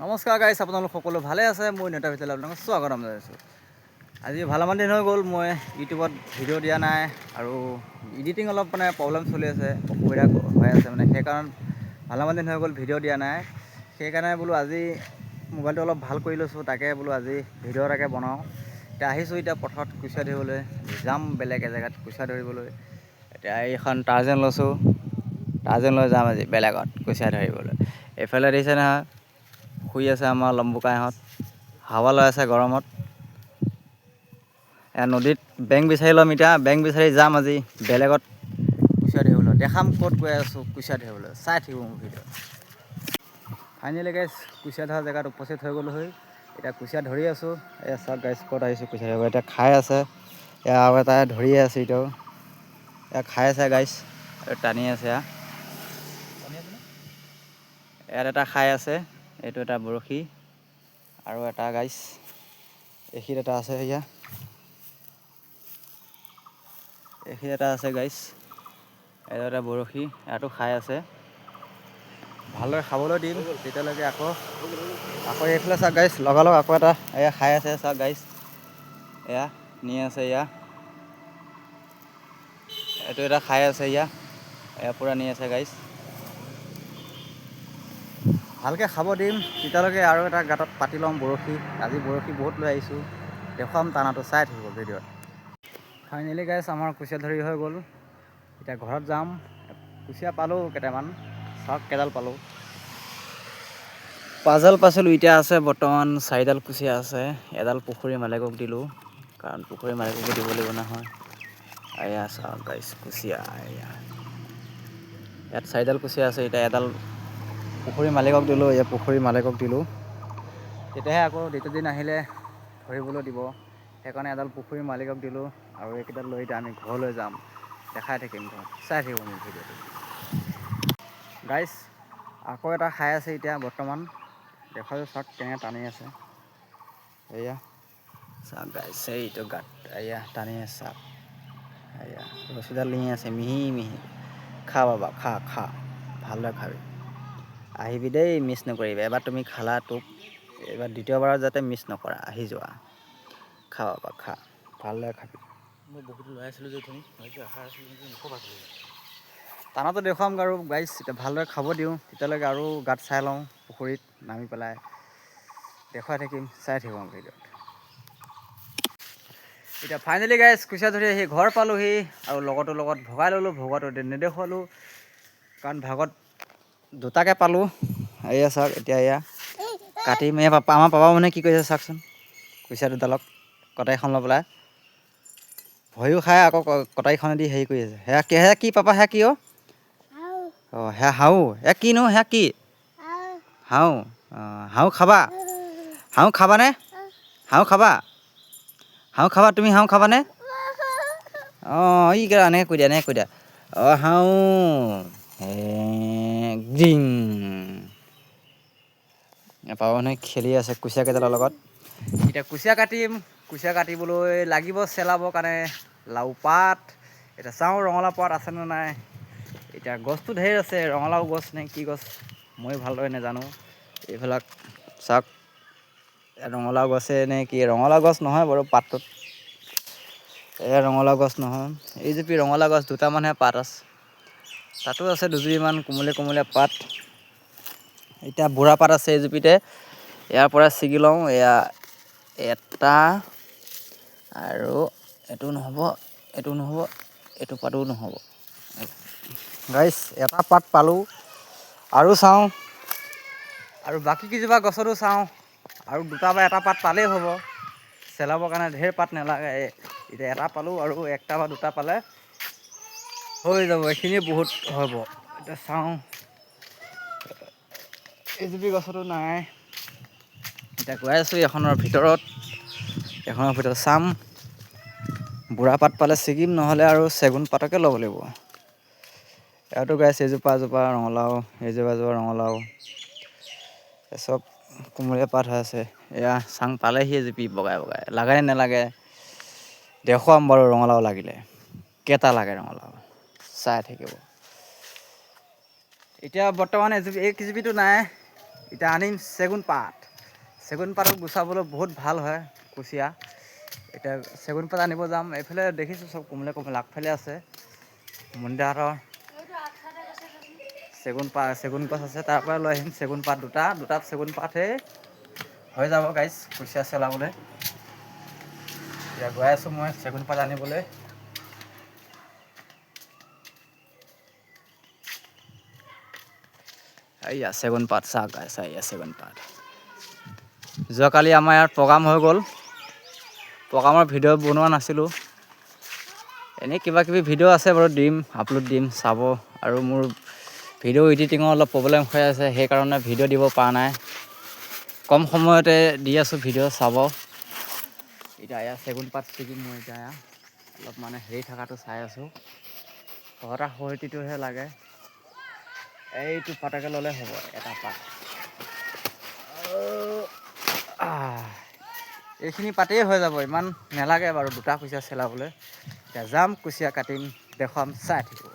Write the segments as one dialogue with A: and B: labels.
A: নমস্কাৰ গাইছ, আপোনালোক সকলো ভালে আছে? মই নেতা ভিতৰত আপোনালোকক স্বাগতম জনাইছোঁ। আজি ভালেমান দিন হৈ গ'ল মই ইউটিউবত ভিডিঅ' দিয়া নাই, আৰু এডিটিং অলপ প্ৰব্লেম চলি আছে, অসুবিধা হৈ আছে সেইকাৰণ ভালেমান দিন হৈ গ'ল ভিডিঅ' দিয়া নাই। সেইকাৰণে বোলো আজি মোবাইলটো অলপ ভাল কৰি লৈছোঁ, তাকে বোলো আজি ভিডিঅ' এটাকে বনাওঁ। এতিয়া আহিছোঁ পথাৰত কুচিয়া ধৰিবলৈ, যাম বেলেগ এজেগাত কুচিয়া ধৰিবলৈ। এতিয়া এইখন টাৰ্জেন লৈছোঁ, টাৰ্জেন লৈ যাম আজি বেলেগত কুচিয়া ধৰিবলৈ। এইফালে দেখিছে নহয়, শুই আছে আমাৰ লম্বুকাইহঁত, হাৱা লৈ আছে গৰমত। নদীত বেং বিচাৰি ল'ম, এতিয়া বেং বিচাৰি যাম আজি বেলেগত কুচিয়া ধৰিবলৈ। দেখাম ক'ত গৈ আছোঁ কুচিয়া ধৰিবলৈ, চাই থাকিব মোৰ ভিডিঅ'। ফাইনেলি গাইছ কুচিয়া ধৰা জেগাত উপস্থিত হৈ গ'লোহি। এতিয়া কুচিয়া ধৰি আছোঁ। এয়া চাওক গাইছ ক'ত আহিছোঁ কুচিয়া ধৰিব। এতিয়া খাই আছে, এয়া আৰু এটা ধৰিয়ে আছে, এতিয়াও এয়া খাই আছে গাইছ, টানি আছে। ইয়াত এটা খাই আছে, এইটো এটা বৰশী, আৰু এটা গাইছ এইখিত এটা আছে। এইখিত এটা আছে গাইছ, এইটো এটা বৰশী, ইয়াতো খাই আছে। ভালদৰে খাবলৈ দিম তেতিয়ালৈকে। আকৌ এইফালে চাওক গাইছ, লগালগ আকৌ এটা এয়া খাই আছে, চাওক গাইছ, এয়া নি আছে। এইটো এটা খাই আছে, এয়া পূৰা নি আছে গাইছ। ভালকৈ খাব দিম তেতিয়ালৈকে। আৰু এটা গাঁতত পাতি ল'ম বৰশী, আজি বৰশী বহুত লৈ আহিছোঁ, দেখুৱাম টানাটো, চাই থাকিব ভিডিঅ'ত। ফাইনেলি গাইছ আমাৰ কুচিয়া ধৰি হৈ গ'ল। এতিয়া ঘৰত যাম। কুচিয়া পালোঁ কেইটামান, চাওক কেইডাল পালোঁ। 5ডাল পাইছিলোঁ, এতিয়া আছে বৰ্তমান 4ডাল কুচিয়া আছে। এডাল পুখুৰী মালিকক দিলোঁ, কাৰণ পুখুৰী মালিককো দিব লাগিব নহয়। এয়া চাওক গাইছ কুচিয়া, ইয়াত 4ডাল কুচিয়া আছে। এতিয়া এডাল পুখুৰী মালিকক দিলোঁ, পুখুৰী মালিকক দিলোঁ, তেতিয়াহে আকৌ দ্বিতীয় দিন আহিলে ধৰিবলৈ দিব। সেইকাৰণে এডাল পুখুৰী মালিকক দিলোঁ, আৰু এইকেইডাল লৈ এতিয়া আমি ঘৰলৈ যাম, দেখাই থাকিম ঘৰত, চাই থাকিব মোৰ ভিডিঅ'টো। গাইছ আকৌ এটা খাই আছে এতিয়া বৰ্তমান, দেখুৱাইছোঁ চাওক কেনেকৈ টানি আছে। এয়া চাওক গাইছ, এইটো গাত এয়া টানি আছে চাওক, এয়া ৰছীডাল নি আছে মিহি মিহি। খা বাবা, খা খা, ভালদৰে খাবি। আহিবি দেই, মিছ নকৰিবি। এবাৰ তুমি খালা তোক, এইবাৰ দ্বিতীয়বাৰত যাতে মিছ নকৰা, আহি যোৱা। খা বাবা খা, ভালদৰে খাবি। মই বহুত লৈ আছিলোঁ যে তুমি আশা আছিলোঁ নক'বা। টানাটো দেখুৱাম আৰু গাইছ, এতিয়া ভালদৰে খাব দিওঁ, তেতিয়ালৈকে আৰু গাঁত চাই লওঁ পুখুৰীত নামি পেলাই, দেখুৱাই থাকিম, চাই থাকিম ভিডিঅ'ত। এতিয়া ফাইনেলি গাইছ কুচিয়া ধৰি আহি ঘৰ পালোঁহি, আৰু লগৰটোৰ লগত ভগাই ল'লোঁ। ভগোৱাটো নেদেখুৱালোঁ, কাৰণ ভাগত দুটাকৈ পালোঁ। এয়া চাওক, এতিয়া এয়া কাটিম। আমাৰ পাপা মানে কি কৰিছে চাওকচোন, কুচিয়া দুডালক কটাৰীখন লৈ পেলাই ভয়ো খায়, আকৌ কটাৰীখনেদি হেৰি কৰি আছে। সেয়া কি পাপা, সেয়া কি? অঁ সেয়া হাঁহ, এয়া কিনো, সেয়া কি হাঁহ? হাঁহ খাবা? হাঁহ খাবানে? হাঁহ খাবা? হাঁহ খাবা? তুমি হাঁহ খাবানে? অঁ ই এনেকৈ কৈ দিয়া, এনেকৈ কৈ দিয়া। অঁ হাঁহ জিং। পাপা মানে খেলি আছে কুচিয়া কেইডালৰ লগত। এতিয়া কুচিয়া কাটিম, কুচিয়া কাটিবলৈ লাগিব চেলাবৰ কাৰণে লাও পাত। এতিয়া চাওঁ ৰঙালাও পাত আছেনে নাই। এতিয়া গছটো ঢেৰ আছে, ৰঙালাও গছ নে কি গছ মই ভালদৰে নাজানো। এইবিলাক চাওক, ৰঙালাও গছে নে কি, ৰঙালাও গছ নহয় বাৰু পাতটোত। এয়া ৰঙালাও গছ নহয়, এই জুপি ৰঙালাও গছ দুটামানহে পাত আছে, তাতো আছে দুজুপিমান কোমলীয়া কোমলীয়া পাত। এতিয়া বুঢ়া পাত আছে এইজুপিতে, ইয়াৰ পৰা ছিগি লওঁ। এয়া এটা, আৰু এইটো নহ'ব, এইটো নহ'ব, এইটো পাতো নহ'ব। গাইছ এটা পাত পালোঁ, আৰু চাওঁ, আৰু বাকী কেইজোপা গছতো চাওঁ, আৰু দুটা বা এটা পাত পালেই হ'ব। চেলাবৰ কাৰণে ঢেৰ পাত নালাগে। এতিয়া এটা পালোঁ, আৰু একটা বা দুটা পালে হৈ যাব, এইখিনিয়ে বহুত হ'ব। এতিয়া চাওঁ, এইজুপি গছতো নাই। এতিয়া গৈ আছোঁ এখনৰ ভিতৰত চাম। বুঢ়া পাত পালে ছিগিম, নহ'লে আৰু চেগুন পাতকে ল'ব লাগিব। ইয়াতো গাইছ এজোপা এজোপা ৰঙালাও, এজোপা এজোপা ৰঙালাও, চব কোমলীয়া পাত হৈ আছে। এয়া চাং পালেহি এজুপি বগাই বগাই, লাগে নে নালাগে দেখুৱাম বাৰু। ৰঙালাও লাগিলে কেইটা লাগে, ৰঙালাও চাই থাকিব। এতিয়া বৰ্তমান এই কেইজুপিটো নাই, এতিয়া আনিম চেগুন পাত। চেগুন পাতত গুচাবলৈ বহুত ভাল হয় কুচিয়া। এতিয়া চেগুন পাত আনিব যাম। এইফালে দেখিছোঁ চব কোমলে কোমলে আগফালে আছে মন্দিৰহঁতৰ চেগুন গছ আছে, তাৰ পৰা লৈ আহিম চেগুন পাত দুটাত চেগুন পাতহে হৈ যাব গাইজ কুচিয়া চেলাবলৈ। এতিয়া গৈ আছোঁ মই চেগুন পাত আনিবলৈ। এইয়া চেগুন পাত চাহ গাইছ, এইয়া চেগুন পাত। যোৱাকালি আমাৰ ইয়াত প্ৰগ্ৰাম হৈ গ'ল। প্ৰগ্ৰামৰ ভিডিঅ' বনোৱা নাছিলোঁ। এনেই কিবা কিবি ভিডিঅ' আছে বাৰু, আপলোড দিম চাব। আৰু মোৰ ভিডিঅ' এডিটিঙৰ অলপ প্ৰব্লেম হৈ আছে, সেইকাৰণে ভিডিঅ' দিব পৰা নাই। কম সময়তে দি আছোঁ ভিডিঅ' চাব। এতিয়া এয়া চেগুন পাত ছিগিম মই এতিয়া অলপ মানে হেৰি থকাটো চাই আছোঁ। শহীৰটিটোহে লাগে। এইটো পাতকে ল'লে হ'ব, এটা পাত। এইখিনি পাতেই হৈ যাব, ইমান নালাগে বাৰু দুটা কুচিয়া চেলাবলৈ। এতিয়া যাম কুচিয়া কাটিম, দেখুৱাম, চাই থাকিব।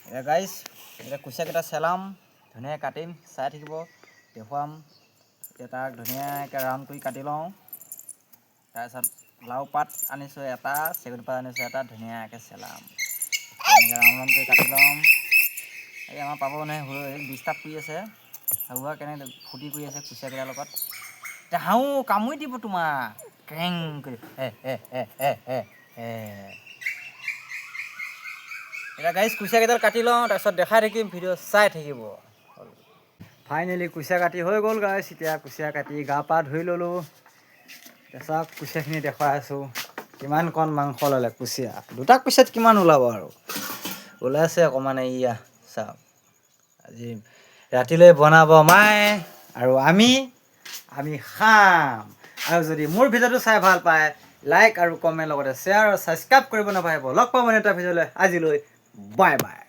A: এতিয়া গাইজ, এতিয়া কুচিয়াকেইটা চেলাম, ধুনীয়াকৈ কাটিম, চাই থাকিব, দেখুৱাম। এতিয়া তাক ধুনীয়াকৈ ৰাউণ্ড কৰি কাটি লওঁ। তাৰপিছত লাও পাত আনিছোঁ এটা, চেগুন পাত আনিছোঁ এটা, ধুনীয়াকৈ চেলাম। এনেকৈ ৰাউণ্ড কৰি কাটি ল'ম। এই আমাৰ পাপনে ডিষ্টাৰ্ব কৰি আছে, হাওৱা কেনে ফূৰ্তি কৰি আছে কুচিয়াকেইটাৰ লগত। এতিয়া হাও কামুৰি দিব তোমাক, কেং কৰি। এতিয়া গাইজ কুচিয়াকেইডাল কাটি লওঁ, তাৰপিছত দেখাই থাকিম, ভিডিঅ' চাই থাকিব। ফাইনেলি কুচিয়া কাটি হৈ গ'ল গাইজ। এতিয়া কুচিয়া কাটি গা পা ধুই ল'লোঁ। এতিয়া চাওক কুচিয়াখিনি দেখুৱাই আছোঁ, কিমান কণ মাংস ল'লে কুচিয়া। দুটা কুচিয়াত কিমান ওলাব আৰু, ওলাইছে অকণমান। এইয়া চাওক, আজি ৰাতিলৈ বনাব মায়ে আৰু আমি খাম। আৰু যদি মোৰ ভিডিঅ'টো চাই ভাল পায়, লাইক আৰু কমেণ্ট লগতে শ্বেয়াৰ আৰু ছাবস্ক্ৰাইব কৰিব নাপাহৰিব। লগ পাম এটা ভিডিঅ'লৈ, আজিলৈ বাই বাই।